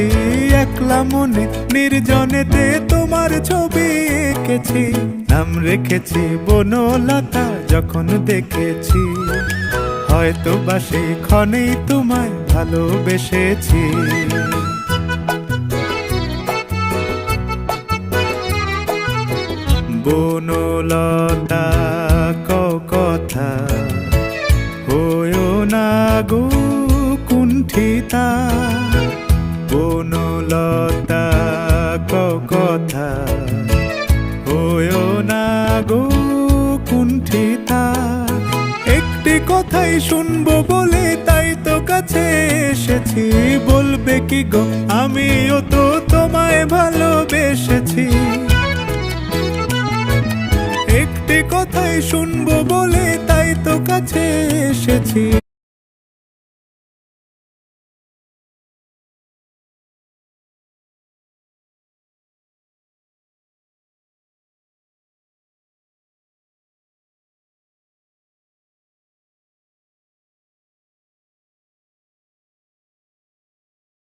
এসেছি একলা মনে নির্জনেতে তোমার ছবি এঁকেছি, নাম রেখেছি বনলতা যখন দেখেছি, হয়তো বা সেই ক্ষণেই তোমায় ভালোবেসেছি। বনলতা কথা হয়ো না গো কুণ্ঠিতা, বনলতা কথা হয়ো না গো কুণ্ঠিতা। একটি কথাই শুনবো বলে তাই তো কাছে এসেছি, বলবে কি গো আমিও তো তোমায় ভালোবেসেছি। একটি কথাই শুনবো বলে তাই তো কাছে এসেছি।